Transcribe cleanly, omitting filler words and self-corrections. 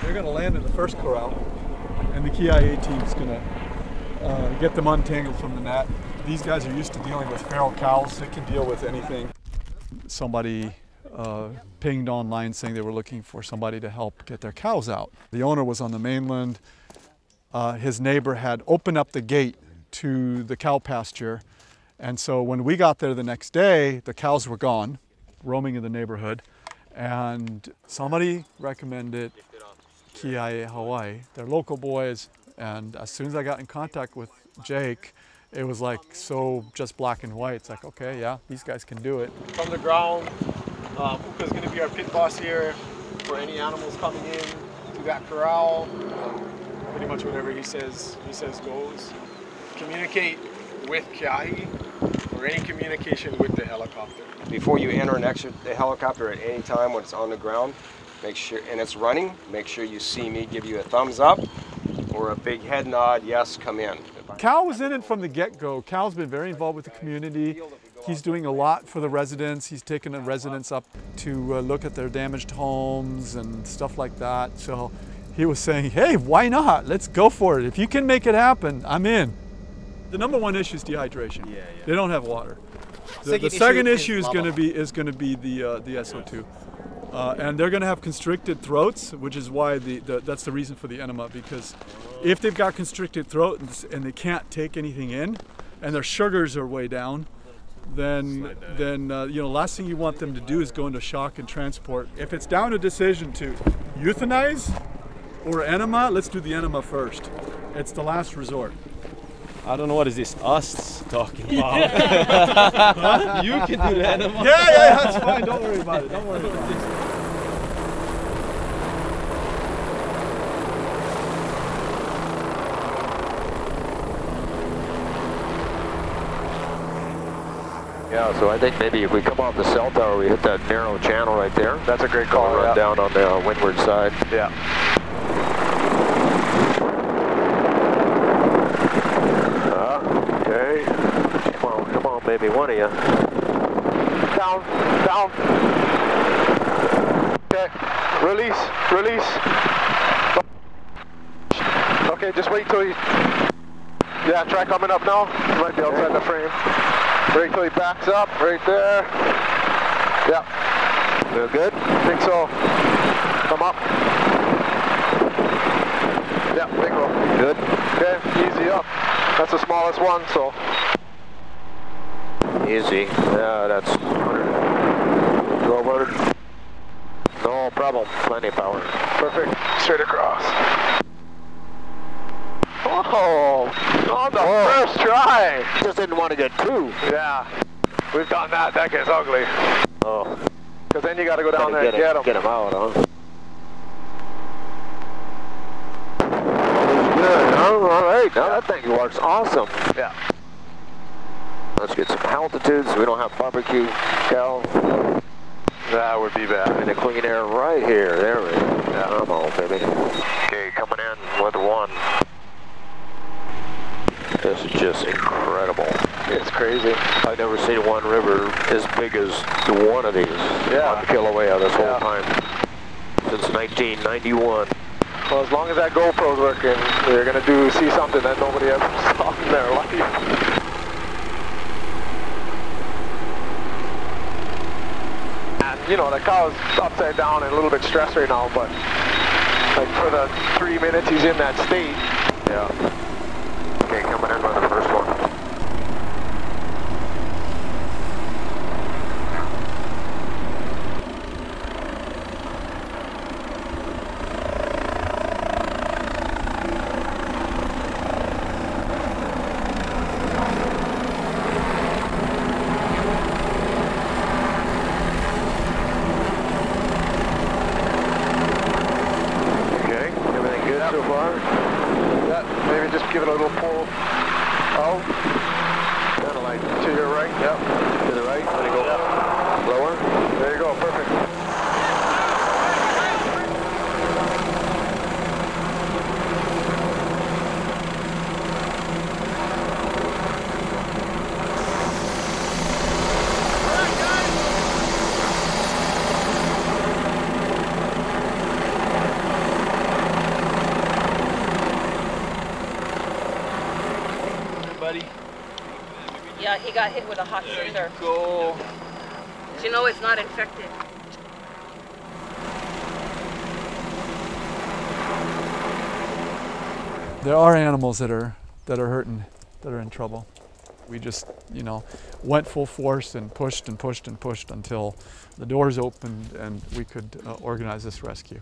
They're going to land in the first corral, and the KIA team's going to get them untangled from the net. These guys are used to dealing with feral cows. They can deal with anything. Somebody pinged online saying they were looking for somebody to help get their cows out. The owner was on the mainland. His neighbor had opened up the gate to the cow pasture, and so when we got there the next day, the cows were gone, roaming in the neighborhood, and somebody recommended KIA Hawaii. They're local boys, and as soon as I got in contact with Jake, it was like so just black and white. It's like, okay, yeah, these guys can do it. From the ground, Puka's going to be our pit boss here for any animals coming in to that corral. Pretty much whatever he says goes. Communicate with Kiahi or any communication with the helicopter. Before you enter and exit the helicopter at any time when it's on the ground, make sure, and it's running, make sure you see me give you a thumbs up or a big head nod, yes, come in. Cal was in it from the get-go. Cal's been very involved with the community. He's doing a lot for the residents. He's taken the residents up to look at their damaged homes and stuff like that. So he was saying, hey, why not? Let's go for it. If you can make it happen, I'm in. The number one issue is dehydration. Yeah. They don't have water. The second issue is going to be the SO2. And they're going to have constricted throats, which is why that's the reason for the enema, because if they've got constricted throats and they can't take anything in, and their sugars are way down, then last thing you want them to do is go into shock and transport. If it's down a decision to euthanize or enema, let's do the enema first. It's the last resort. I don't know what is this us talking about. Huh? You can do the enema. Yeah, that's fine. Don't worry about it. Don't worry about it. Yeah, so I think maybe if we come off the cell tower, we hit that narrow channel right there. That's a great call. Run down on the windward side. Yeah. Okay. Come on, baby, one of you. Down. Okay. Release. Okay, just wait till he... Yeah, try coming up now. You might be outside the frame. Wait till he backs up, right there. Yeah. Feel good? Think so. Come up. Yeah, bingo. Good. Okay, easy up. That's the smallest one, so. Easy. Yeah, that's 100. 1200. No problem. Plenty of power. Perfect. Straight across. Oh, on the first try. Just didn't want to get two. Yeah, we've done that. That gets ugly. Oh. Because then you got to go down there and get them. Get them out, huh? Good, huh? All right. Now that thing works awesome. Yeah. Let's get some altitudes. We don't have barbecue, Cal. That would be bad. And a clean air right here. There we go. Yeah. Come on, baby. Okay, coming in with one. This is just incredible. It's crazy. I've never seen one river as big as one of these. Yeah. On Kilauea this whole time. Since 1991. Well, as long as that GoPro's working, you're going to see something that nobody ever saw in their life. And, you know, the cow's upside down and a little bit stressed right now, but like for the 3 minutes he's in that state. Yeah. Okay, coming in by the first one. Okay, everything good so far? Yeah, maybe just give it a little pull out. Kind of like to your right. Yep. To the right, let it go lower. There you go, perfect. buddy? Yeah, he got hit with a hot cinder. Go. But you know it's not infected. There are animals that are hurting, that are in trouble. We just, you know, went full force and pushed and pushed and pushed until the doors opened and we could organize this rescue.